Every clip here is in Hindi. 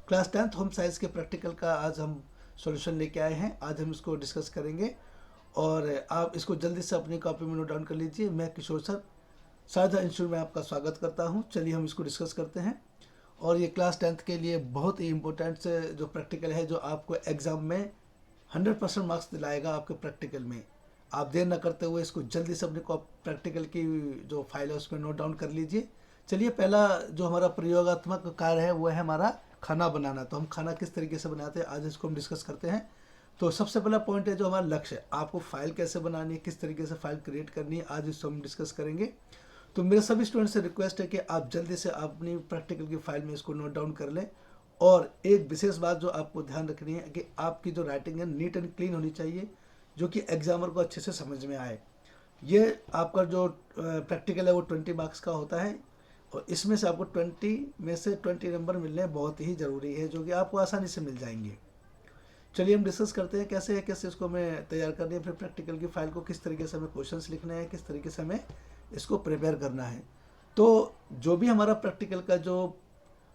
क्लास 10th होम साइंस के प्रैक्टिकल का आज हम सॉल्यूशन लेके आए हैं। आज हम इसको डिस्कस करेंगे और आप इसको जल्दी से अपनी कॉपी में नोट डाउन कर लीजिए। मैं किशोर सर सारदा इंस्टीट्यूट में आपका स्वागत करता हूं। चलिए हम इसको डिस्कस करते हैं। और ये क्लास 10th के लिए बहुत ही इंपॉर्टेंट से जो प्रैक्टिकल है, जो आपको एग्ज़ाम में 100% मार्क्स दिलाएगा आपके प्रैक्टिकल में। आप देर न करते हुए इसको जल्दी से अपने प्रैक्टिकल की जो फाइल है उसमें नोट डाउन कर लीजिए। चलिए, पहला जो हमारा प्रयोगात्मक कार्य है वो है हमारा खाना बनाना। तो हम खाना किस तरीके से बनाते हैं आज इसको हम डिस्कस करते हैं। तो सबसे पहला पॉइंट है जो हमारा लक्ष्य है, आपको फाइल कैसे बनानी है, किस तरीके से फाइल क्रिएट करनी है, आज इसको हम डिस्कस करेंगे। तो मेरे सभी स्टूडेंट से रिक्वेस्ट है कि आप जल्दी से अपनी प्रैक्टिकल की फाइल में इसको नोट डाउन कर लें। और एक विशेष बात जो आपको ध्यान रखनी है कि आपकी जो राइटिंग है नीट एंड क्लीन होनी चाहिए, जो कि एग्जामर को अच्छे से समझ में आए। ये आपका जो प्रैक्टिकल है वो 20 मार्क्स का होता है और इसमें से आपको 20 में से 20 नंबर मिलने बहुत ही ज़रूरी है, जो कि आपको आसानी से मिल जाएंगे। चलिए हम डिस्कस करते हैं कैसे इसको हमें तैयार करनी है, फिर प्रैक्टिकल की फाइल को किस तरीके से हमें क्वेश्चंस लिखने हैं, किस तरीके से हमें इसको प्रिपेयर करना है। तो जो भी हमारा प्रैक्टिकल का जो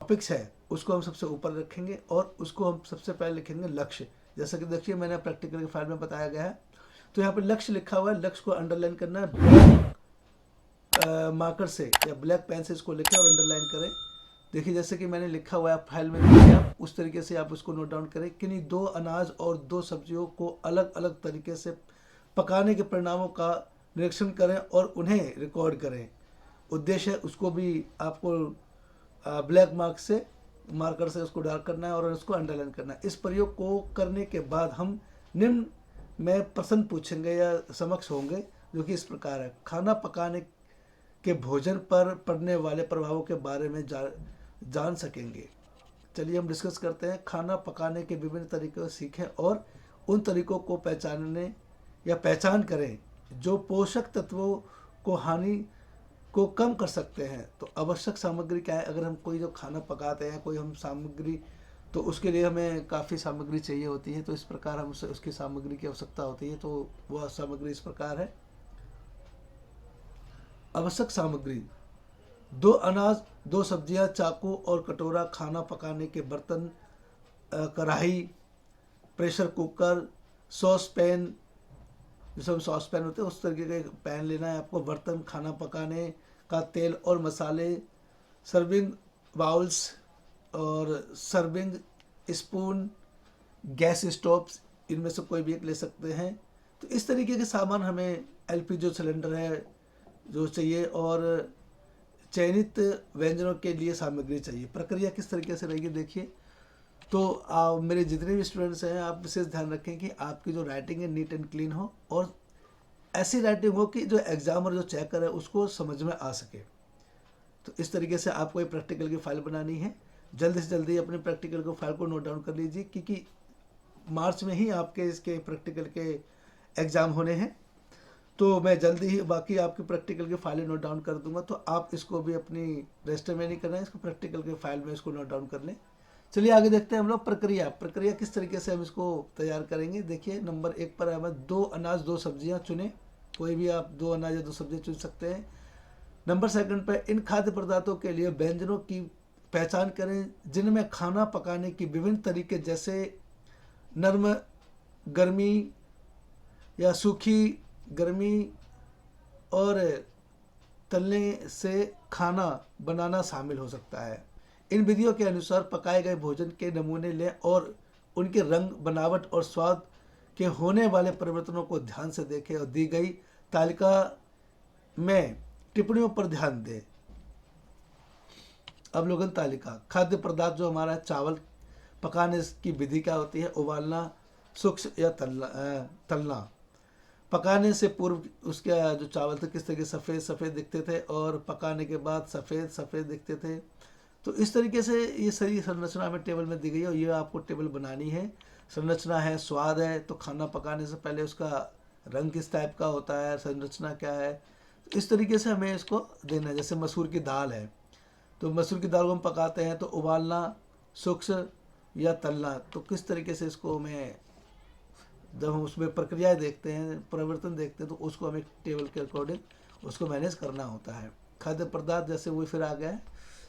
टॉपिक्स है उसको हम सबसे ऊपर रखेंगे और उसको हम सबसे पहले लिखेंगे लक्ष्य। जैसा कि देखिए मैंने प्रैक्टिकल की फाइल में बताया गया है। तो यहाँ पर लक्ष्य लिखा हुआ है, लक्ष्य को अंडरलाइन करना है ब्लैक मार्कर से या ब्लैक पेन से इसको लिखें और अंडरलाइन करें। देखिए जैसे कि मैंने लिखा हुआ है फाइल में, देखिए आप उस तरीके से आप उसको नोट डाउन करें। किन्हीं दो अनाज और दो सब्जियों को अलग अलग तरीके से पकाने के परिणामों का निरीक्षण करें और उन्हें रिकॉर्ड करें। उद्देश्य है उसको भी आपको ब्लैक मार्कर से उसको डार्क करना है और उसको अंडरलाइन करना है। इस प्रयोग को करने के बाद हम निम्न में प्रश्न पूछेंगे या समक्ष होंगे, जो कि इस प्रकार है। खाना पकाने के भोजन पर पड़ने वाले प्रभावों के बारे में जान सकेंगे। चलिए हम डिस्कस करते हैं। खाना पकाने के विभिन्न तरीकों सीखें और उन तरीकों को पहचान करें जो पोषक तत्वों को हानि को कम कर सकते हैं। तो आवश्यक सामग्री क्या है? अगर हम कोई जो खाना पकाते हैं, कोई हम सामग्री, तो उसके लिए हमें काफ़ी सामग्री चाहिए होती है। तो इस प्रकार हम उसकी सामग्री की आवश्यकता होती है। तो वह सामग्री इस प्रकार है। आवश्यक सामग्री: 2 अनाज, 2 सब्जियां, चाकू और कटोरा, खाना पकाने के बर्तन, कढ़ाई, प्रेशर कुकर, सॉस पैन, जिसमें सॉस पैन होते हैं उस तरीके का पैन लेना है आपको, बर्तन, खाना पकाने का तेल और मसाले, सर्विंग बाउल्स और सर्विंग स्पून, गैस स्टोव्स, इनमें से कोई भी एक ले सकते हैं। तो इस तरीके के सामान हमें एलपीजी जो सिलेंडर है जो चाहिए और चयनित व्यंजनों के लिए सामग्री चाहिए। प्रक्रिया किस तरीके से रहेगी देखिए। तो मेरे जितने भी स्टूडेंट्स हैं, आप विशेष ध्यान रखें कि आपकी जो राइटिंग है नीट एंड क्लीन हो और ऐसी राइटिंग हो कि जो एग्जामर जो चेकर है उसको समझ में आ सके। तो इस तरीके से आपको ये प्रैक्टिकल की फाइल बनानी है। जल्दी से जल्दी अपने प्रैक्टिकल को फाइल को नोट डाउन कर लीजिए, क्योंकि मार्च में ही आपके इसके प्रैक्टिकल के एग्ज़ाम होने हैं। तो मैं जल्दी ही बाकी आपकी प्रैक्टिकल की फाइलें नोट डाउन कर दूंगा। तो आप इसको भी अपनी रजिस्टर में नहीं करना है, इसको प्रैक्टिकल के फाइल में इसको नोट डाउन कर लें। चलिए आगे देखते हैं हम लोग प्रक्रिया किस तरीके से हम इसको तैयार करेंगे। देखिए नंबर 1 पर हमें 2 अनाज 2 सब्जियां चुनें। कोई भी आप 2 अनाज या 2 सब्जियां चुन सकते हैं। नंबर 2 पर इन खाद्य पदार्थों के लिए व्यंजनों की पहचान करें जिनमें खाना पकाने की विभिन्न तरीके, जैसे नर्म गर्मी या सूखी गर्मी और तलने से खाना बनाना शामिल हो सकता है। इन विधियों के अनुसार पकाए गए भोजन के नमूने लें और उनके रंग, बनावट और स्वाद के होने वाले परिवर्तनों को ध्यान से देखें और दी गई तालिका में टिप्पणियों पर ध्यान दें। अवलोकन तालिका: खाद्य पदार्थ जो हमारा चावल पकाने की विधि क्या होती है? उबालना, सूक्ष्म या तलना। पकाने से पूर्व उसके जो चावल थे किस तरीके सफ़ेद सफ़ेद दिखते थे और पकाने के बाद सफ़ेद सफ़ेद दिखते थे। तो इस तरीके से ये सारी संरचना हमें टेबल में दी गई है और ये आपको टेबल बनानी है। संरचना है, स्वाद है, तो खाना पकाने से पहले उसका रंग किस टाइप का होता है, संरचना क्या है, तो इस तरीके से हमें इसको देना है। जैसे मसूर की दाल है, तो मसूर की दाल को हम पकाते हैं तो उबालना, सूक्ष्म या तलना। तो किस तरीके से इसको हमें, जब हम उसमें प्रक्रियाएं देखते हैं, परिवर्तन देखते हैं, तो उसको हमें टेबल के अकॉर्डिंग उसको मैनेज करना होता है। खाद्य पदार्थ जैसे वो फिर आ गया है,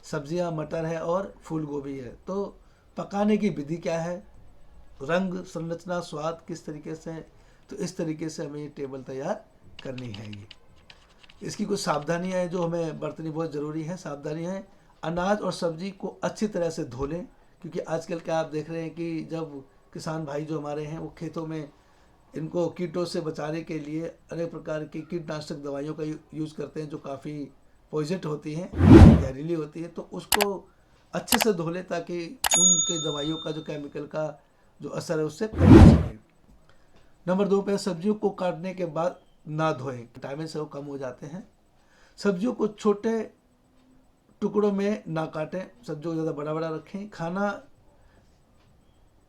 सब्जियां, मटर है और फूल गोभी है। तो पकाने की विधि क्या है, रंग, संरचना, स्वाद किस तरीके से है, तो इस तरीके से हमें ये टेबल तैयार करनी है। ये इसकी कुछ सावधानियां हैं जो हमें बरतनी बहुत ज़रूरी है। सावधानियां हैं, अनाज और सब्जी को अच्छी तरह से धो लें, क्योंकि आजकल क्या आप देख रहे हैं कि जब किसान भाई जो हमारे हैं वो खेतों में इनको कीटों से बचाने के लिए अनेक प्रकार की कीटनाशक दवाइयों का यूज़ करते हैं जो काफ़ी पॉइजेंट होती हैं, जहरीली होती है, तो उसको अच्छे से धो लें ताकि उनके दवाइयों का जो केमिकल का जो असर है उससे कम हो सके। नंबर 2 पे सब्जियों को काटने के बाद ना धोएं, विटामिन से वो कम हो जाते हैं। सब्जियों को छोटे टुकड़ों में ना काटें, सब्जियों को ज़्यादा बड़ा बड़ा रखें। खाना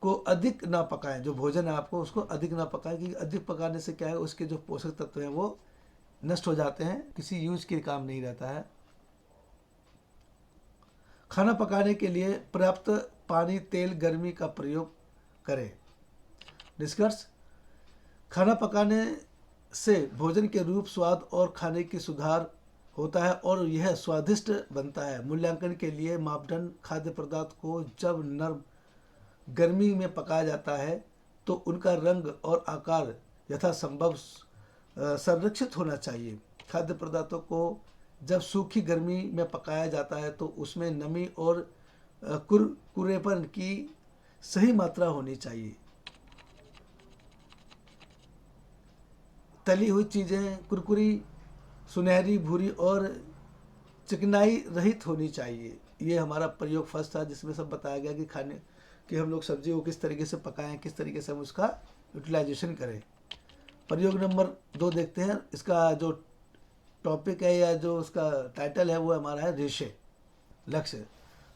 को अधिक ना पकाएं, जो भोजन है आपको उसको अधिक ना पकाएं, क्योंकि अधिक पकाने से क्या है उसके जो पोषक तत्व हैं वो नष्ट हो जाते हैं, किसी यूज के काम नहीं रहता है। खाना पकाने के लिए पर्याप्त पानी, तेल, गर्मी का प्रयोग करें। निष्कर्ष, खाना पकाने से भोजन के रूप, स्वाद और खाने की सुधार होता है और यह स्वादिष्ट बनता है। मूल्यांकन के लिए मापदंड, खाद्य पदार्थ को जब नर्म गर्मी में पकाया जाता है तो उनका रंग और आकार यथासंभव संरक्षित होना चाहिए। खाद्य पदार्थों को जब सूखी गर्मी में पकाया जाता है तो उसमें नमी और कुरकुरेपन की सही मात्रा होनी चाहिए। तली हुई चीज़ें कुरकुरी, सुनहरी, भूरी और चिकनाई रहित होनी चाहिए। ये हमारा प्रयोग फर्स्ट था जिसमें सब बताया गया कि खाने कि हम लोग सब्जी को किस तरीके से पकाएं, किस तरीके से हम उसका यूटिलाइजेशन करें। प्रयोग नंबर 2 देखते हैं। इसका जो टॉपिक है या जो उसका टाइटल है वो हमारा है रेशे। लक्ष्य,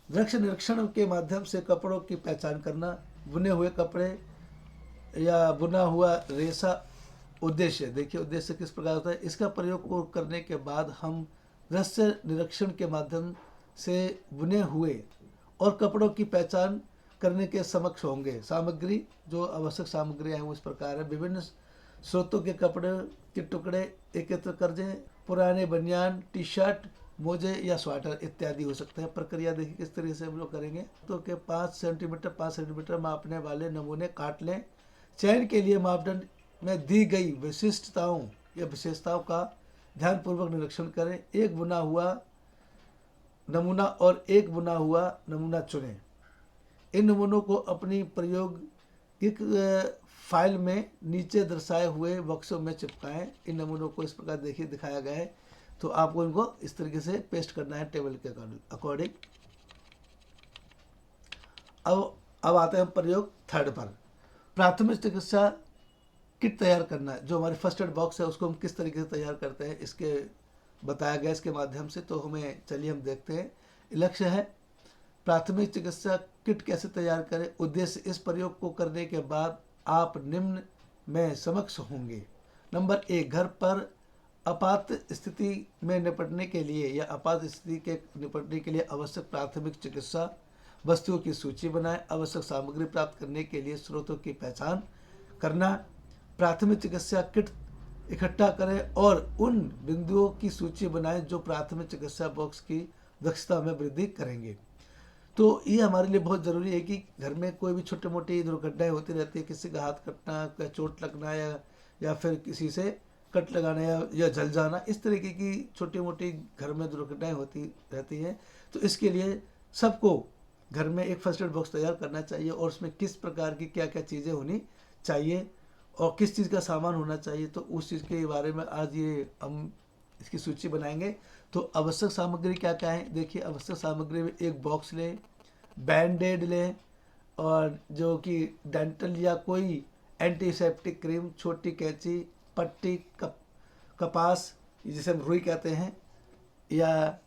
दृश्य निरीक्षण के माध्यम से कपड़ों की पहचान करना। बुने हुए कपड़े या बुना हुआ रेशा। उद्देश्य, देखिए उद्देश्य किस प्रकार होता है। इसका प्रयोग को करने के बाद हम दृश्य निरीक्षण के माध्यम से बुने हुए और कपड़ों की पहचान करने के समक्ष होंगे। सामग्री, जो आवश्यक सामग्रियां हैं वो इस प्रकार है। विभिन्न स्रोतों के कपड़े के टुकड़े एकत्र कर दें। पुराने बनियान, टी शर्ट, मोजे या स्वेटर इत्यादि हो सकते हैं। प्रक्रिया देखिए किस तरीके से हम लोग करेंगे। तो के 5 सेंटीमीटर मापने वाले नमूने काट लें। चयन के लिए मापदंड में दी गई विशिष्टताओं या विशेषताओं का ध्यानपूर्वक निरीक्षण करें। एक बुना हुआ नमूना और एक बुना हुआ नमूना चुनें। इन नमूनों को अपनी प्रायोगिक फाइल में नीचे दर्शाए हुए बक्सों में चिपकाएं। इन नमूनों को इस प्रकार देखिए दिखाया गया है, तो आपको इनको इस तरीके से पेस्ट करना है टेबल के अकॉर्डिंग। अब आते हैं प्रयोग 3 पर। प्राथमिक चिकित्सा किट तैयार करना। जो हमारी फर्स्ट एड बॉक्स है उसको हम किस तरीके से तैयार करते हैं इसके बताया गया इसके माध्यम से। तो हमें चलिए हम देखते हैं। लक्ष्य है प्राथमिक चिकित्सा किट कैसे तैयार करें। उद्देश्य, इस प्रयोग को करने के बाद आप निम्न में समक्ष होंगे। नंबर 1, घर पर आपात स्थिति में निपटने के लिए या आपात स्थिति के निपटने के लिए आवश्यक प्राथमिक चिकित्सा वस्तुओं की सूची बनाएं। आवश्यक सामग्री प्राप्त करने के लिए स्रोतों की पहचान करना। प्राथमिक चिकित्सा किट इकट्ठा करें और उन बिंदुओं की सूची बनाएं जो प्राथमिक चिकित्सा बॉक्स की दक्षता में वृद्धि करेंगे। तो ये हमारे लिए बहुत ज़रूरी है कि घर में कोई भी छोटी मोटी दुर्घटनाएं होती रहती है, किसी का हाथ कटना या चोट लगना या फिर किसी से कट लगाना या जल जाना, इस तरीके की छोटी मोटी घर में दुर्घटनाएं होती रहती हैं। तो इसके लिए सबको घर में एक फर्स्ट एड बॉक्स तैयार करना चाहिए और उसमें किस प्रकार की क्या क्या चीज़ें होनी चाहिए और किस चीज़ का सामान होना चाहिए, तो उस चीज़ के बारे में आज ये हम इसकी सूची बनाएंगे। तो आवश्यक सामग्री क्या क्या है, देखिए आवश्यक सामग्री में एक बॉक्स लें, बैंडेड लें और जो कि डेंटल या कोई एंटीसेप्टिक क्रीम, छोटी कैंची, पट्टी, कपास जिसे हम रुई कहते हैं, या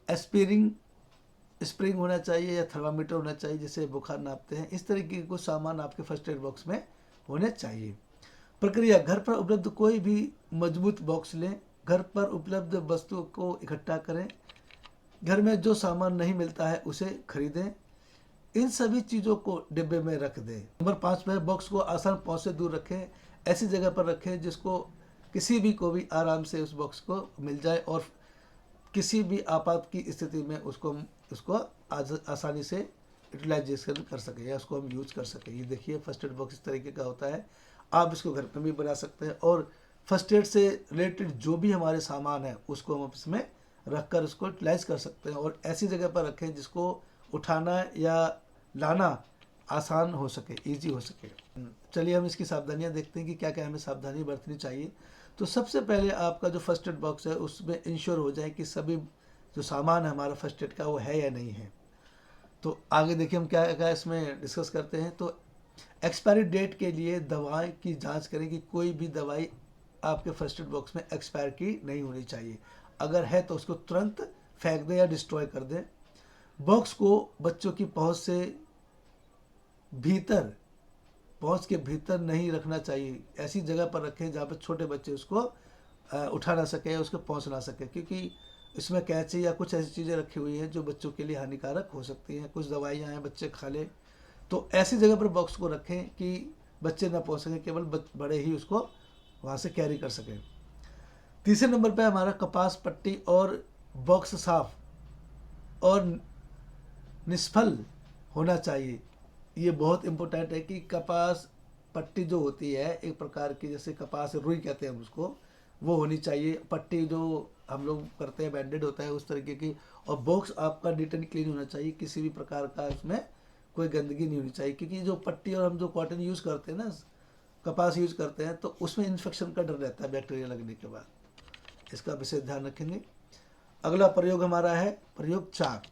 स्प्रिंग होना चाहिए या थर्मामीटर होना चाहिए जिसे बुखार नापते हैं। इस तरीके के कुछ सामान आपके फर्स्ट एड बॉक्स में होने चाहिए। प्रक्रिया, घर पर उपलब्ध कोई भी मजबूत बॉक्स लें, घर पर उपलब्ध वस्तुओं को इकट्ठा करें, घर में जो सामान नहीं मिलता है उसे खरीदें, इन सभी चीज़ों को डिब्बे में रख दें। नंबर 5 में बॉक्स को आसान पहुंच से दूर रखें, ऐसी जगह पर रखें जिसको किसी भी को भी आराम से उस बॉक्स को मिल जाए और किसी भी आपात की स्थिति में उसको आसानी से यूटिलाइजेशन कर सकें या उसको हम यूज कर सकें। ये देखिए फर्स्ट एड बॉक्स इस तरीके का होता है, आप इसको घर पर भी बना सकते हैं और फर्स्ट एड से रिलेटेड जो भी हमारे सामान है उसको हम इसमें रख कर उसको यूटिलाइज कर सकते हैं और ऐसी जगह पर रखें जिसको उठाना या लाना आसान हो सके, ईजी हो सके। चलिए हम इसकी सावधानियां देखते हैं कि क्या क्या हमें सावधानी बरतनी चाहिए। तो सबसे पहले आपका जो फर्स्ट एड बॉक्स है उसमें इंश्योर हो जाए कि सभी जो सामान है हमारा फर्स्ट एड का वो है या नहीं है। तो आगे देखिए हम क्या क्या इसमें डिस्कस करते हैं। तो एक्सपायरी डेट के लिए दवाएं की जांच करें कि कोई भी दवाई आपके फर्स्ट एड बॉक्स में एक्सपायर की नहीं होनी चाहिए। अगर है तो उसको तुरंत फेंक दें या डिस्ट्रॉय कर दें। बॉक्स को बच्चों की पहुंच के भीतर नहीं रखना चाहिए। ऐसी जगह पर रखें जहाँ पर छोटे बच्चे उसको उठा ना सके या उसको पहुंच ना सके, क्योंकि इसमें कैंची या कुछ ऐसी चीज़ें रखी हुई हैं जो बच्चों के लिए हानिकारक हो सकती हैं। कुछ दवाइयाँ हैं बच्चे खा लें, तो ऐसी जगह पर बॉक्स को रखें कि बच्चे ना पहुंच सकें, केवल बड़े ही उसको वहाँ से कैरी कर सकें। तीसरे नंबर पे हमारा कपास पट्टी और बॉक्स साफ और निष्फल होना चाहिए। ये बहुत इम्पोर्टेंट है कि कपास पट्टी जो होती है एक प्रकार की, जैसे कपास रुई कहते हैं हम उसको, वो होनी चाहिए। पट्टी जो हम लोग करते हैं बैंडेड होता है उस तरीके की। और बॉक्स आपका नीट एंड क्लीन होना चाहिए, किसी भी प्रकार का इसमें कोई गंदगी नहीं होनी चाहिए, क्योंकि जो पट्टी और हम जो कॉटन यूज़ करते हैं ना, कपास यूज़ करते हैं, तो उसमें इन्फेक्शन का डर रहता है बैक्टीरिया लगने के बाद। इसका विशेष ध्यान रखेंगे। अगला प्रयोग हमारा है प्रयोग 4।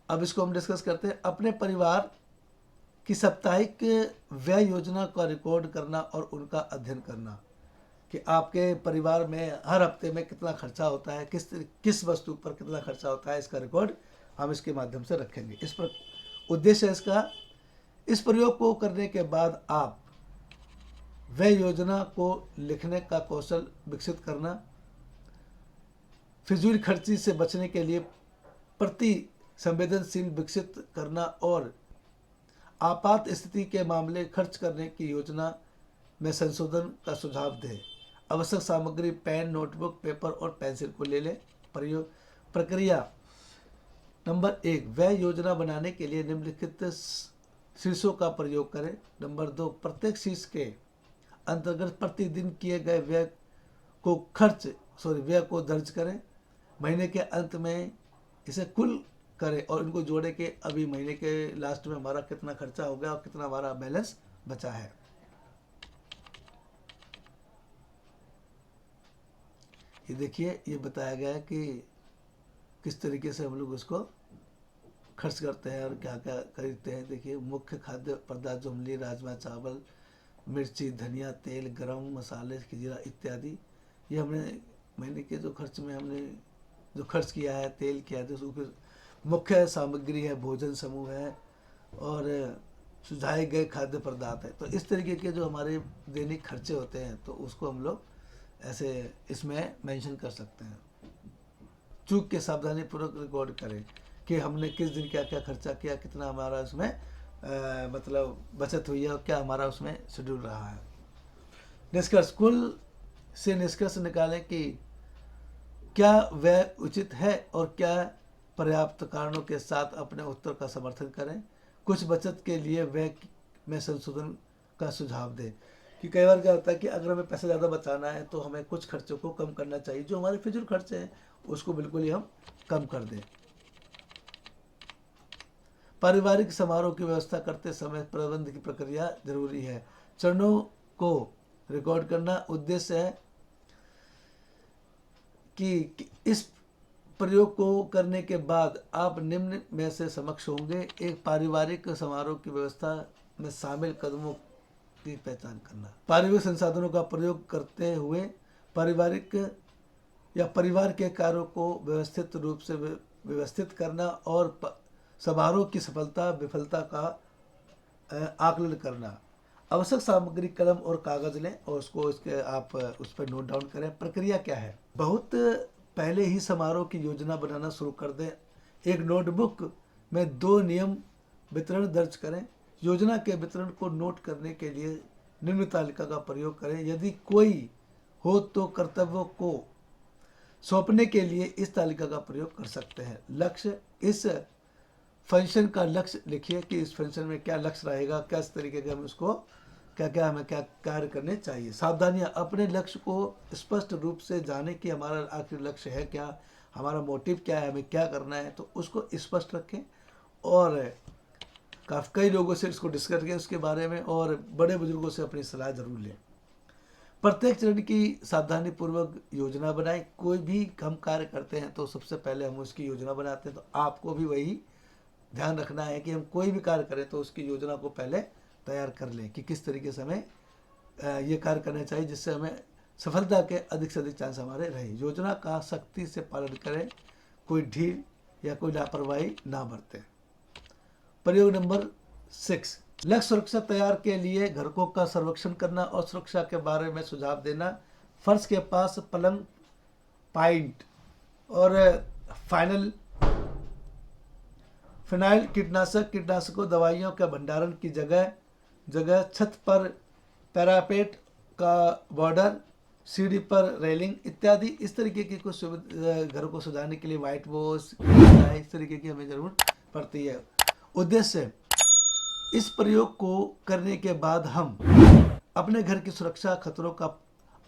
अब इसको हम डिस्कस करते हैं। अपने परिवार की साप्ताहिक व्यय योजना का रिकॉर्ड करना और उनका अध्ययन करना, कि आपके परिवार में हर हफ्ते में कितना खर्चा होता है, किस वस्तु पर कितना खर्चा होता है, इसका रिकॉर्ड हम इसके माध्यम से रखेंगे। इस पर उद्देश्य है इसका, इस प्रयोग को करने के बाद आप व्यय योजना को लिखने का कौशल विकसित करना, फिजूल खर्ची से बचने के लिए प्रति संवेदनशील विकसित करना और आपात स्थिति के मामले खर्च करने की योजना में संशोधन का सुझाव दें। आवश्यक सामग्री पेन, नोटबुक, पेपर और पेंसिल को ले लें। प्रक्रिया नंबर 1, व्यय योजना बनाने के लिए निम्नलिखित शीर्षों का प्रयोग करें। नंबर 2, प्रत्येक शीर्ष के अंतर्गत प्रतिदिन किए गए व्यय को दर्ज करें। महीने के अंत में इसे कुल करें और इनको जोड़े कि अभी महीने के लास्ट में हमारा कितना खर्चा हो गया और कितना हमारा बैलेंस बचा है। ये देखिए, ये बताया गया है कि किस तरीके से हम लोग उसको खर्च करते हैं और क्या क्या खरीदते हैं। देखिए, मुख्य खाद्य पदार्थ जो हम लिए, राजमा, चावल, मिर्ची, धनिया, तेल, गरम मसाले, जीरा इत्यादि, ये हमने महीने के जो खर्च में हमने जो खर्च किया है, तेल किया है, तो फिर मुख्य सामग्री है, भोजन समूह है और सुझाए गए खाद्य पदार्थ है। तो इस तरीके के जो हमारे दैनिक खर्चे होते हैं तो उसको हम लोग ऐसे इसमें मेंशन कर सकते हैं। चूक के सावधानी पूर्वक रिकॉर्ड करें कि हमने किस दिन क्या क्या खर्चा किया, कितना हमारा उसमें मतलब बचत हुई है और क्या हमारा उसमें शेड्यूल रहा है। निष्कर्ष, कुल से निष्कर्ष निकालें कि क्या वह उचित है और क्या पर्याप्त कारणों के साथ अपने उत्तर का समर्थन करें। कुछ बचत के लिए व्यय में संशोधन का सुझाव दें, कि कई बार क्या होता है कि अगर हमें पैसा ज़्यादा बचाना है तो हमें कुछ खर्चों को कम करना चाहिए। जो हमारे फिजूल खर्चे हैं उसको बिल्कुल ही हम कम कर दें। पारिवारिक समारोह की व्यवस्था करते समय प्रबंध की प्रक्रिया जरूरी है। चरणों को रिकॉर्ड करना। उद्देश्य है कि इस प्रयोग को करने के बाद आप निम्न में से समक्ष होंगे। एक, पारिवारिक समारोह की व्यवस्था में शामिल कदमों की पहचान करना। पारिवारिक संसाधनों का प्रयोग करते हुए पारिवारिक या परिवार के कार्यों को व्यवस्थित रूप से व्यवस्थित करना और समारोह की सफलता विफलता का आकलन करना। आवश्यक सामग्री कलम और कागज लें और उसको इसके आप उस पर नोट डाउन करें। प्रक्रिया क्या है, बहुत पहले ही समारोह की योजना बनाना शुरू कर दें। एक नोटबुक में 2 नियम वितरण दर्ज करें। योजना के वितरण को नोट करने के लिए निम्न तालिका का प्रयोग करें। यदि कोई हो तो कर्तव्यों को सौंपने के लिए इस तालिका का प्रयोग कर सकते हैं। लक्ष्य, इस फंक्शन का लक्ष्य लिखिए कि इस फंक्शन में क्या लक्ष्य रहेगा, किस तरीके के हम उसको हमें क्या कार्य करने चाहिए। सावधानियां, अपने लक्ष्य को स्पष्ट रूप से जाने कि हमारा आखिर लक्ष्य है क्या, हमारा मोटिव क्या है, हमें क्या करना है, तो उसको स्पष्ट रखें। और कई लोगों से इसको डिस्कस करें उसके बारे में, और बड़े बुजुर्गों से अपनी सलाह जरूर लें। प्रत्येक चरण की सावधानी पूर्वक योजना बनाएं। कोई भी हम कार्य करते हैं तो सबसे पहले हम उसकी योजना बनाते हैं, तो आपको भी वही ध्यान रखना है कि हम कोई भी कार्य करें तो उसकी योजना को पहले तैयार कर लें कि किस तरीके से हमें ये कार्य करना चाहिए जिससे हमें सफलता के अधिक से अधिक चांस हमारे रहे। योजना का सख्ती से पालन करें, कोई ढील या कोई लापरवाही ना बरतें। प्रयोग नंबर 6, लक्ष्य सुरक्षा तैयार के लिए घरकों का सर्वेक्षण करना और सुरक्षा के बारे में सुझाव देना। फर्श के पास पलंग, पाइंट और फिनाइल कीटनाशकों दवाइयों के भंडारण की जगह छत पर पैरापेट का बॉर्डर, सीढ़ी पर रेलिंग इत्यादि। इस तरीके की कुछ घरों को सजाने के लिए व्हाइट वॉश, इस तरीके की हमें जरूरत पड़ती है। उद्देश्य, इस प्रयोग को करने के बाद हम अपने घर की सुरक्षा खतरों का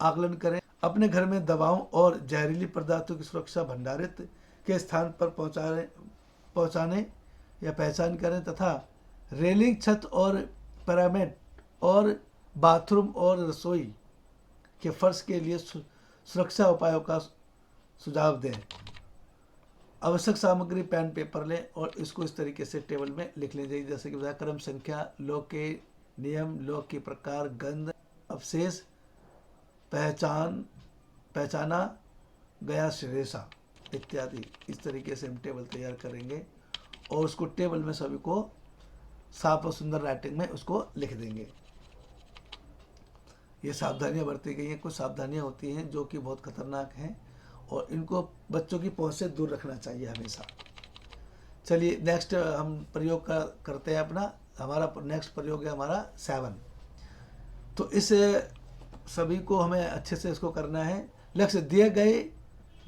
आकलन करें, अपने घर में दवाओं और जहरीली पदार्थों की सुरक्षा भंडारित के स्थान पर पहुंचाने या पहचान करें, तथा रेलिंग, छत और पैरापेट और बाथरूम और रसोई के फर्श के लिए सुरक्षा उपायों का सुझाव दें। आवश्यक सामग्री पेन पेपर लें और इसको इस तरीके से टेबल में लिख लीजिए, जैसे कि बताया क्रम संख्या, लॉक के नियम, लॉक के प्रकार, गंध, अवशेष, पहचाना गया रेशा इत्यादि। इस तरीके से हम टेबल तैयार करेंगे और उसको टेबल में सभी को साफ और सुंदर राइटिंग में उसको लिख देंगे। ये सावधानियां बरती गई हैं। कुछ सावधानियां होती हैं जो कि बहुत खतरनाक हैं और इनको बच्चों की पहुंच से दूर रखना चाहिए हमेशा। चलिए नेक्स्ट हम प्रयोग करते हैं अपना। हमारा नेक्स्ट प्रयोग है हमारा 7। तो इस सभी को हमें अच्छे से इसको करना है। लक्ष्य, दिए गए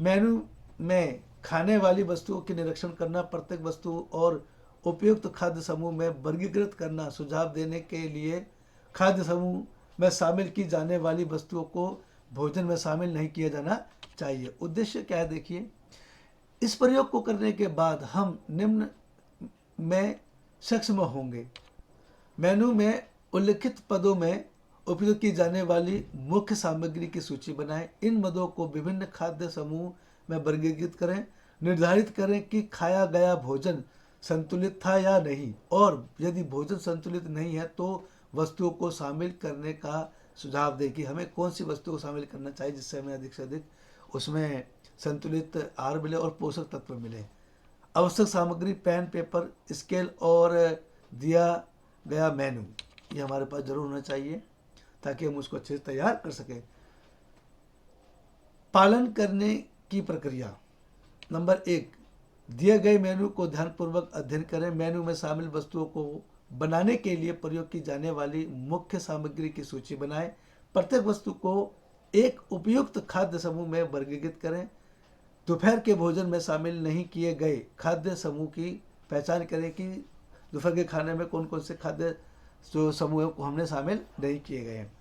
मेनू में खाने वाली वस्तुओं की निरीक्षण करना, प्रत्येक वस्तु और उपयुक्त खाद्य समूह में वर्गीकृत करना, सुझाव देने के लिए खाद्य समूह में शामिल की जाने वाली वस्तुओं को भोजन में शामिल नहीं किया जाना चाहिए। उद्देश्य क्या है देखिए, इस प्रयोग को करने के बाद हम निम्न में सक्षम होंगे। मेनू में उल्लिखित पदों में उपयोग की जाने वाली मुख्य सामग्री की सूची बनाएं। इन मदों को विभिन्न खाद्य समूह में वर्गीकृत करें। निर्धारित करें कि खाया गया भोजन संतुलित था या नहीं, और यदि भोजन संतुलित नहीं है तो वस्तुओं को शामिल करने का सुझाव दें कि हमें कौन सी वस्तु को शामिल करना चाहिए जिससे हमें अधिक से अधिक उसमें संतुलित आहार मिले और पोषक तत्व मिले। आवश्यक सामग्री पेन, पेपर, स्केल और दिया गया मेनू, ये हमारे पास जरूर होना चाहिए ताकि हम उसको अच्छे से तैयार कर सकें। पालन करने की प्रक्रिया नंबर 1, दिए गए मेनू को ध्यानपूर्वक अध्ययन करें। मेनू में शामिल वस्तुओं को बनाने के लिए प्रयोग की जाने वाली मुख्य सामग्री की सूची बनाएं। प्रत्येक वस्तु को एक उपयुक्त खाद्य समूह में वर्गीकृत करें। दोपहर के भोजन में शामिल नहीं किए गए खाद्य समूह की पहचान करें कि दोपहर के खाने में कौन कौन से खाद्य जो समूह को हमने शामिल नहीं किए गए हैं।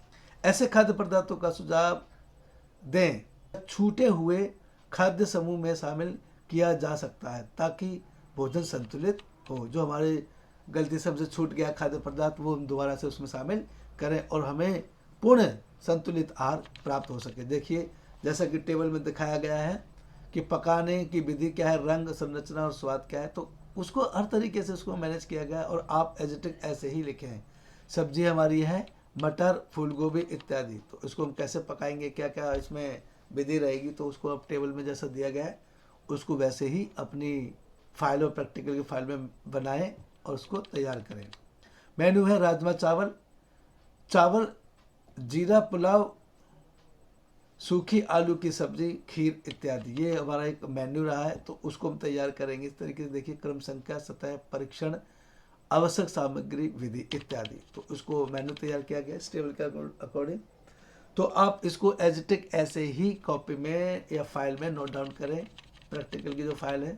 ऐसे खाद्य पदार्थों का सुझाव दें छूटे हुए खाद्य समूह में शामिल किया जा सकता है ताकि भोजन संतुलित हो। जो हमारे गलती से हमसे छूट गया खाद्य पदार्थ वो हम दोबारा से उसमें शामिल करें और हमें पूर्ण संतुलित आहार प्राप्त हो सके। देखिए जैसा कि टेबल में दिखाया गया है कि पकाने की विधि क्या है, रंग, संरचना और स्वाद क्या है, तो उसको हर तरीके से उसको मैनेज किया गया है और आप एज इट इज ऐसे ही लिखे हैं। सब्जी हमारी है मटर, फूल गोभी इत्यादि, तो इसको हम कैसे पकाएंगे, क्या क्या इसमें विधि रहेगी, तो उसको अब टेबल में जैसा दिया गया है उसको वैसे ही अपनी फाइल और प्रैक्टिकल की फाइल में बनाएं और उसको तैयार करें। मेनू है राजमा चावल, जीरा पुलाव, सूखी आलू की सब्जी, खीर इत्यादि। ये हमारा एक मेन्यू रहा है तो उसको हम तैयार करेंगे इस तरीके से। देखिए क्रम संख्या, सतह परीक्षण, आवश्यक सामग्री, विधि इत्यादि, तो उसको मेन्यू तैयार किया गया इस टेबल के अकॉर्डिंग। तो आप इसको एज इट ऐसे ही कॉपी में या फाइल में नोट डाउन करें, प्रैक्टिकल की जो फाइल है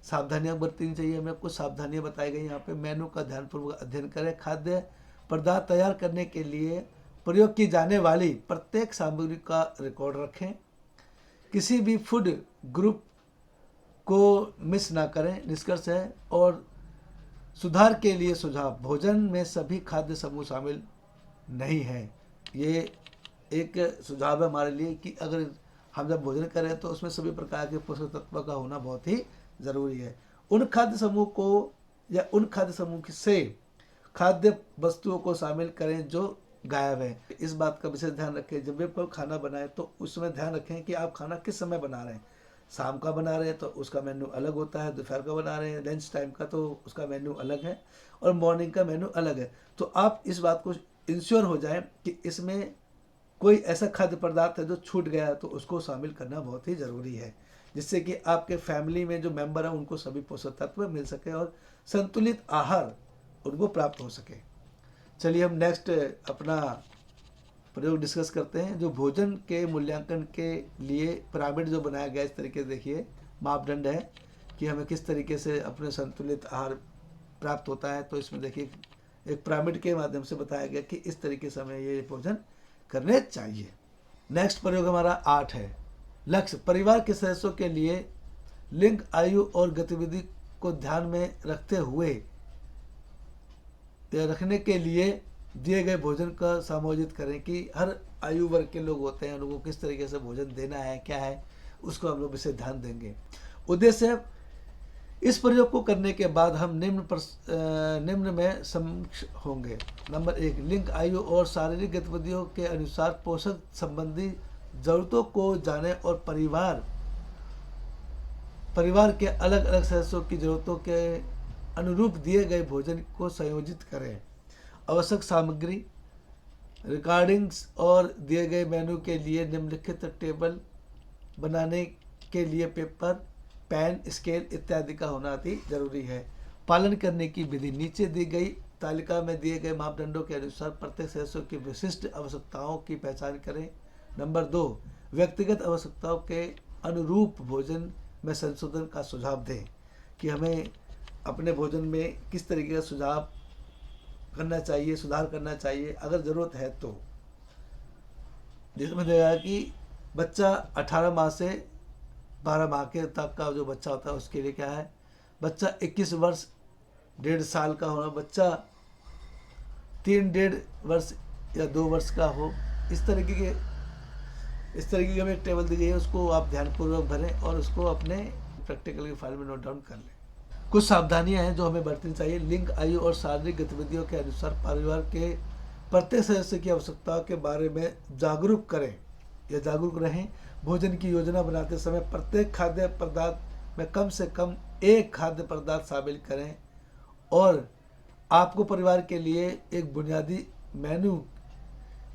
सावधानियां बरतनी चाहिए। हमें कुछ सावधानियां बताई गई यहाँ पे। मेनू का ध्यानपूर्वक अध्ययन करें। खाद्य पदार्थ तैयार करने के लिए प्रयोग की जाने वाली प्रत्येक सामग्री का रिकॉर्ड रखें। किसी भी फूड ग्रुप को मिस ना करें। निष्कर्ष है और सुधार के लिए सुझाव। भोजन में सभी खाद्य समूह शामिल नहीं है। ये एक सुझाव है हमारे लिए कि अगर हम जब भोजन करें तो उसमें सभी प्रकार के पोषक तत्वों का होना बहुत ही ज़रूरी है। उन खाद्य समूह को या उन खाद्य समूह से खाद्य वस्तुओं को शामिल करें जो गायब है। इस बात का विशेष ध्यान रखें। जब भी कोई खाना बनाए तो उसमें ध्यान रखें कि आप खाना किस समय बना रहे हैं। शाम का बना रहे हैं तो उसका मेन्यू अलग होता है, दोपहर का बना रहे हैं, लंच टाइम का तो उसका मेन्यू अलग है, और मॉर्निंग का मेन्यू अलग है। तो आप इस बात को इंश्योर हो जाए कि इसमें कोई ऐसा खाद्य पदार्थ है जो छूट गया है तो उसको शामिल करना बहुत ही ज़रूरी है, जिससे कि आपके फैमिली में जो मेंबर हैं उनको सभी पोषक तत्व मिल सके और संतुलित आहार उनको प्राप्त हो सके। चलिए हम नेक्स्ट अपना प्रयोग डिस्कस करते हैं। जो भोजन के मूल्यांकन के लिए पिरामिड जो बनाया गया, इस तरीके से देखिए मापदंड है कि हमें किस तरीके से अपने संतुलित आहार प्राप्त होता है। तो इसमें देखिए एक पिरामिड के माध्यम से बताया गया कि इस तरीके से हमें ये भोजन करने चाहिए। नेक्स्ट प्रयोग हमारा 8 है। लक्ष्य। परिवार के सदस्यों के लिए लिंग, आयु और गतिविधि को ध्यान में रखते हुए रखने के लिए दिए गए भोजन का समायोजित करें कि हर आयु वर्ग के लोग होते हैं, उनको किस तरीके से भोजन देना है, क्या है, उसको हम लोग विशेष ध्यान देंगे। उद्देश्य। इस प्रयोग को करने के बाद हम निम्न में सक्षम होंगे। नंबर 1, लिंग, आयु और शारीरिक गतिविधियों के अनुसार पोषक संबंधी जरूरतों को जानें और परिवार के अलग अलग सदस्यों की जरूरतों के अनुरूप दिए गए भोजन को संयोजित करें। आवश्यक सामग्री, रिकॉर्डिंग्स और दिए गए मेनू के लिए निम्नलिखित टेबल बनाने के लिए पेपर, पेन, स्केल इत्यादि का होना अति जरूरी है। पालन करने की विधि। नीचे दी गई तालिका में दिए गए मापदंडों के अनुसार प्रत्येक सदस्यों की विशिष्ट आवश्यकताओं की पहचान करें। नंबर 2, व्यक्तिगत आवश्यकताओं के अनुरूप भोजन में संशोधन का सुझाव दें कि हमें अपने भोजन में किस तरीके का सुझाव करना चाहिए, सुधार करना चाहिए अगर ज़रूरत है तो। जिसमें देखा कि बच्चा 18 माह से 12 माह के तक का जो बच्चा होता है उसके लिए क्या है, बच्चा 21 वर्ष 1.5 साल का होना, बच्चा 3 वर्ष या 2 वर्ष का हो, इस तरीके की हमें एक टेबल दी गई है, उसको आप ध्यानपूर्वक भरें और उसको अपने प्रैक्टिकल की फाइल में नोट डाउन कर लें। कुछ सावधानियां हैं जो हमें बरतनी चाहिए। लिंग, आयु और शारीरिक गतिविधियों के अनुसार परिवार के प्रत्येक सदस्य की आवश्यकताओं के बारे में जागरूक करें या जागरूक रहें। भोजन की योजना बनाते समय प्रत्येक खाद्य पदार्थ में कम से कम एक खाद्य पदार्थ शामिल करें और आपको परिवार के लिए एक बुनियादी मेनू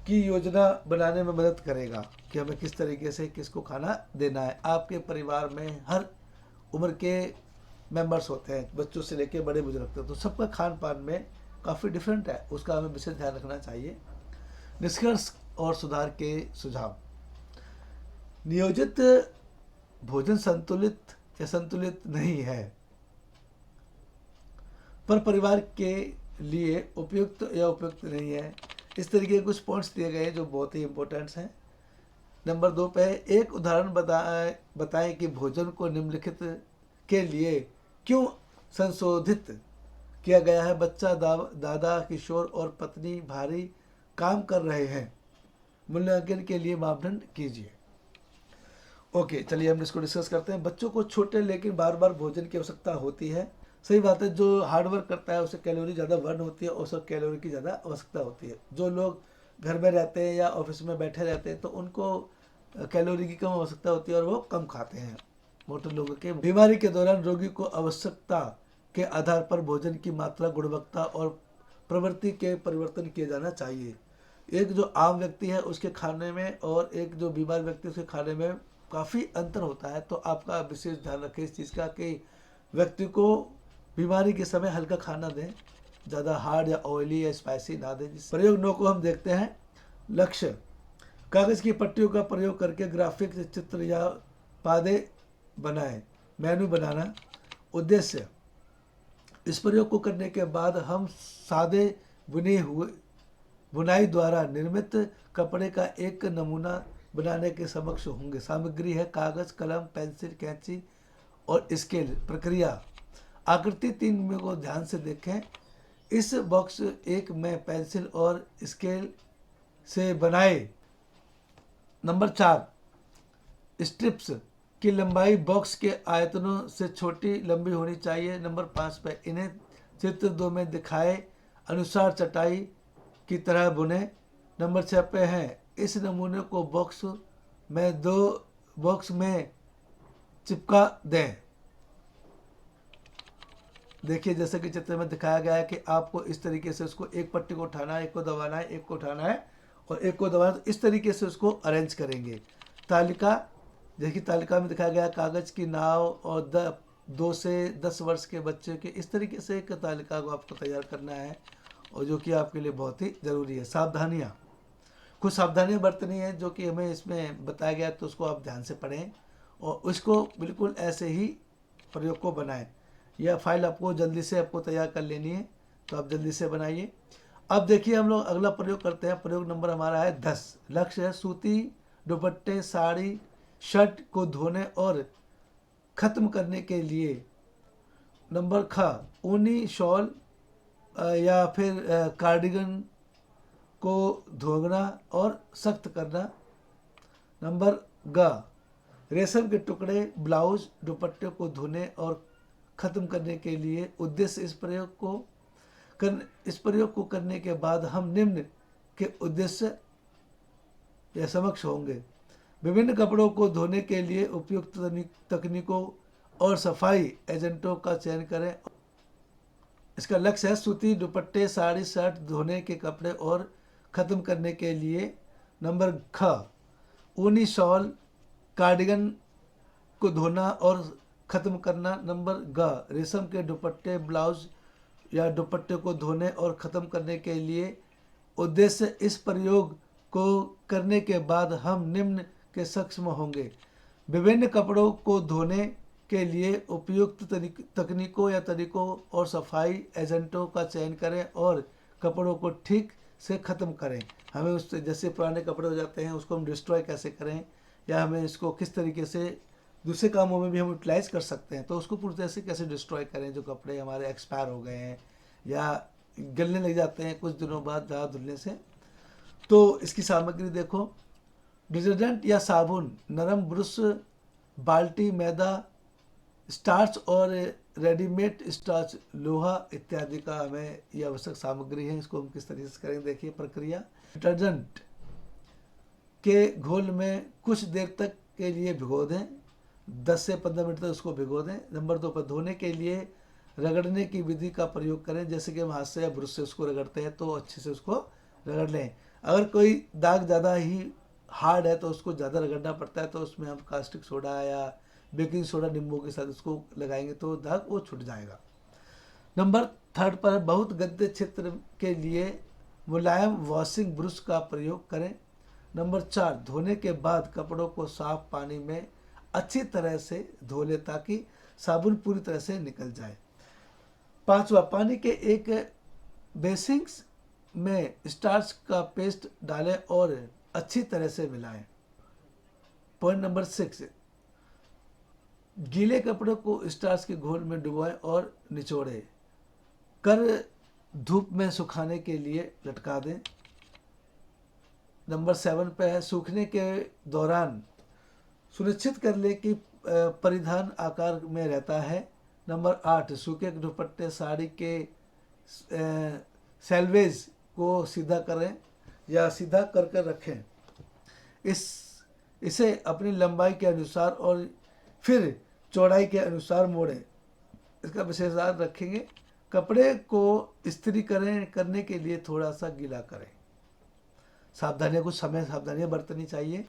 की योजना बनाने में मदद करेगा कि हमें किस तरीके से किसको खाना देना है। आपके परिवार में हर उम्र के मेंबर्स होते हैं, बच्चों से लेकर बड़े बुजुर्ग तक, तो सबका खान पान में काफ़ी डिफरेंट है, उसका हमें विशेष ध्यान रखना चाहिए। निष्कर्ष और सुधार के सुझाव। नियोजित भोजन संतुलित या संतुलित नहीं है, पर परिवार के लिए उपयुक्त या उपयुक्त नहीं है। इस तरीके के कुछ पॉइंट्स दिए गए हैं जो बहुत ही इंपॉर्टेंट्स हैं। नंबर 2 पे एक उदाहरण बताएं कि भोजन को निम्नलिखित के लिए क्यों संशोधित किया गया है। बच्चा, दादा, किशोर और पत्नी भारी काम कर रहे हैं। मूल्यांकन के लिए मापदंड कीजिए। ओके, चलिए हम इसको डिस्कस करते हैं। बच्चों को छोटे लेकिन बार बार भोजन की आवश्यकता होती है। सही बात है, जो हार्ड वर्क करता है उसे कैलोरी ज़्यादा बर्न होती है और उसे कैलोरी की ज़्यादा आवश्यकता होती है। जो लोग घर में रहते हैं या ऑफिस में बैठे रहते हैं तो उनको कैलोरी की कम आवश्यकता होती है और वो कम खाते हैं। मोटे लोगों के बीमारी के दौरान रोगी को आवश्यकता के आधार पर भोजन की मात्रा, गुणवत्ता और प्रवृत्ति के परिवर्तन किए जाना चाहिए। एक जो आम व्यक्ति है उसके खाने में और एक जो बीमार व्यक्ति उसके खाने में काफ़ी अंतर होता है। तो आपका विशेष ध्यान रखें इस चीज़ का कि व्यक्ति को बीमारी के समय हल्का खाना दें, ज़्यादा हार्ड या ऑयली या स्पाइसी ना दें। प्रयोग 9 को हम देखते हैं। लक्ष्य। कागज़ की पट्टियों का प्रयोग करके ग्राफिक चित्र या पादे बनाएं। मेनू बनाना। उद्देश्य, इस प्रयोग को करने के बाद हम सादे बुनाई द्वारा निर्मित कपड़े का एक नमूना बनाने के समक्ष होंगे। सामग्री है कागज, कलम, पेंसिल, कैंची और स्केल। प्रक्रिया, आकृति 3 में को ध्यान से देखें। इस बॉक्स 1 में पेंसिल और स्केल से बनाए। नंबर 4, स्ट्रिप्स की लंबाई बॉक्स के आयतनों से छोटी लंबी होनी चाहिए। नंबर 5 पे इन्हें चित्र 2 में दिखाए अनुसार चटाई की तरह बुने। नंबर 6 पे है इस नमूने को बॉक्स में चिपका दें। देखिए जैसे कि चित्र में दिखाया गया है कि आपको इस तरीके से उसको एक पट्टी को उठाना है, एक को दबाना है, एक को उठाना है और एक को दबाना है। तो इस तरीके से उसको अरेंज करेंगे। तालिका, देखिए तालिका में दिखाया गया कागज की नाव और 2 से 10 वर्ष के बच्चे के, इस तरीके से एक तालिका को आपको तैयार करना है और जो कि आपके लिए बहुत ही ज़रूरी है। सावधानियाँ, कुछ सावधानियाँ बरतनी है जो कि हमें इसमें बताया गया, तो उसको आप ध्यान से पढ़ें और उसको बिल्कुल ऐसे ही प्रयोग को बनाएं। यह फाइल आपको जल्दी से तैयार कर लेनी है, तो आप जल्दी से बनाइए। अब देखिए हम लोग अगला प्रयोग करते हैं। प्रयोग नंबर हमारा है 10। लक्ष्य है सूती दुपट्टे, साड़ी, शर्ट को धोने और ख़त्म करने के लिए। नंबर ख, ऊनी शॉल या फिर कार्डिगन को धोना और सख्त करना। नंबर ग, रेशम के टुकड़े, ब्लाउज, दुपट्टे को धोने और ख़त्म करने के लिए। उद्देश्य, इस प्रयोग को करने के बाद हम निम्न के उद्देश्य या समक्ष होंगे। विभिन्न कपड़ों को धोने के लिए उपयुक्त तकनीकों और सफाई एजेंटों का चयन करें। इसका लक्ष्य है सूती दुपट्टे, साड़ी, शर्ट धोने के कपड़े और ख़त्म करने के लिए। नंबर ख, ऊनी शॉल, कार्डिगन को धोना और ख़त्म करना। नंबर ग, रेशम के दुपट्टे, ब्लाउज या दुपट्टे को धोने और ख़त्म करने के लिए। उद्देश्य, इस प्रयोग को करने के बाद हम निम्न के सक्षम होंगे। विभिन्न कपड़ों को धोने के लिए उपयुक्त तकनीकों या तरीकों और सफाई एजेंटों का चयन करें और कपड़ों को ठीक से ख़त्म करें। हमें उससे, जैसे पुराने कपड़े हो जाते हैं उसको हम डिस्ट्रॉय कैसे करें, या हमें इसको किस तरीके से दूसरे कामों में भी हम यूटिलाइज कर सकते हैं, तो उसको पूरी तरह से कैसे डिस्ट्रॉय करें। जो कपड़े हमारे एक्सपायर हो गए हैं या गलने लग जाते हैं कुछ दिनों बाद ज़्यादा धुलने से, तो इसकी सामग्री देखो। डिटर्जेंट या साबुन, नरम ब्रश, बाल्टी, मैदा, स्टार्च और रेडीमेड स्टार्च, लोहा इत्यादि का हमें ये आवश्यक सामग्री है। इसको हम किस तरीके से करेंगे, देखिए प्रक्रिया। डिटर्जेंट के घोल में कुछ देर तक के लिए भिगो दें, 10 से 15 मिनट तक उसको भिगो दें। नंबर 2 पर धोने के लिए रगड़ने की विधि का प्रयोग करें। जैसे कि हम हाथ से या ब्रश से उसको रगड़ते हैं तो अच्छे से उसको रगड़ लें। अगर कोई दाग ज़्यादा ही हार्ड है तो उसको ज़्यादा रगड़ना पड़ता है, तो उसमें हम कास्टिक सोडा या बेकिंग सोडा नींबू के साथ उसको लगाएंगे तो दाग वो छूट जाएगा। नंबर 3 पर बहुत गंदे क्षेत्र के लिए मुलायम वॉशिंग ब्रश का प्रयोग करें। नंबर 4, धोने के बाद कपड़ों को साफ पानी में अच्छी तरह से धो ले ताकि साबुन पूरी तरह से निकल जाए। 5वां, पानी के एक बेसिंग्स में स्टार्च का पेस्ट डालें और अच्छी तरह से मिलाएं। पॉइंट नंबर 6, गीले कपड़े को स्टार्च के घोल में डुबोएं और निचोड़ें कर धूप में सुखाने के लिए लटका दें। नंबर 7 पे है, सूखने के दौरान सुनिश्चित कर ले कि परिधान आकार में रहता है। नंबर 8, सूखे दुपट्टे, साड़ी के सेल्वेज को सीधा करें या सीधा कर कर रखें। इसे अपनी लंबाई के अनुसार और फिर चौड़ाई के अनुसार मोड़ें। इसका विशेष ध्यान रखेंगे। कपड़े को इस्त्री करने के लिए थोड़ा सा गीला करें। सावधानियाँ, कुछ समय सावधानियाँ बरतनी चाहिए।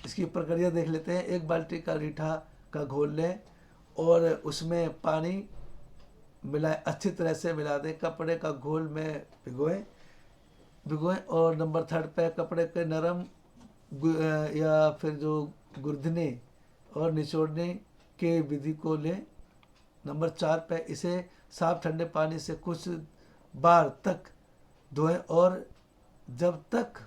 इसकी प्रक्रिया देख लेते हैं। 1 बाल्टी का रीठा का घोल लें और उसमें पानी मिलाएं, अच्छी तरह से मिला दें। कपड़े का घोल में भिगोएं और नंबर 3 पे कपड़े के नरम या फिर जो गुर्दने और निचोड़ने के विधि को लें। नंबर 4 पे इसे साफ ठंडे पानी से कुछ बार तक धोएं और जब तक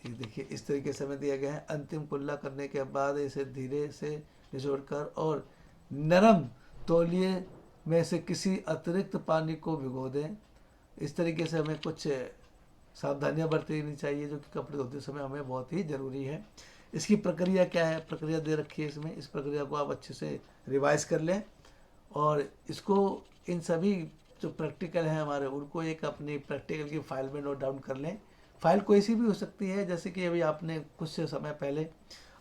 ये देखिए इस तरीके से हमें दिया गया है। अंतिम कुल्ला करने के बाद इसे धीरे से निचोड़ कर और नरम तौलिए में से किसी अतिरिक्त पानी को भिगो दें। इस तरीके से हमें कुछ सावधानियां बरतनी चाहिए जो कि कपड़े धोते समय हमें बहुत ही ज़रूरी है। इसकी प्रक्रिया क्या है, प्रक्रिया दे रखी है इसमें, इस प्रक्रिया को आप अच्छे से रिवाइज कर लें और इसको इन सभी जो प्रैक्टिकल हैं हमारे उनको एक अपनी प्रैक्टिकल की फाइल में नोट डाउन कर लें। फाइल कोई सी भी हो सकती है, जैसे कि अभी आपने कुछ समय पहले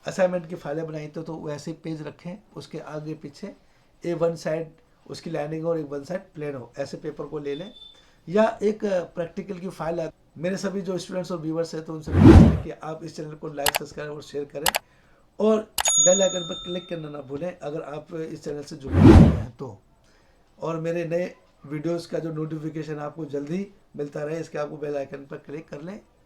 असाइनमेंट की फाइलें बनाई तो वैसे ही पेज रखें, उसके आगे पीछे वन साइड उसकी लाइनिंग और वन साइड प्लेन हो, ऐसे पेपर को ले लें। या एक प्रैक्टिकल की फाइल मेरे सभी जो स्टूडेंट्स और व्यूवर्स हैं तो उनसे रिक्वेस्ट है कि आप इस चैनल को लाइक सब्सक्राइब और शेयर करें और बेल आइकन पर क्लिक करना ना भूलें अगर आप इस चैनल से जुड़े हुए हैं तो। और मेरे नए वीडियोस का जो नोटिफिकेशन आपको जल्दी मिलता रहे इसके आपको बेल आइकन पर क्लिक कर लें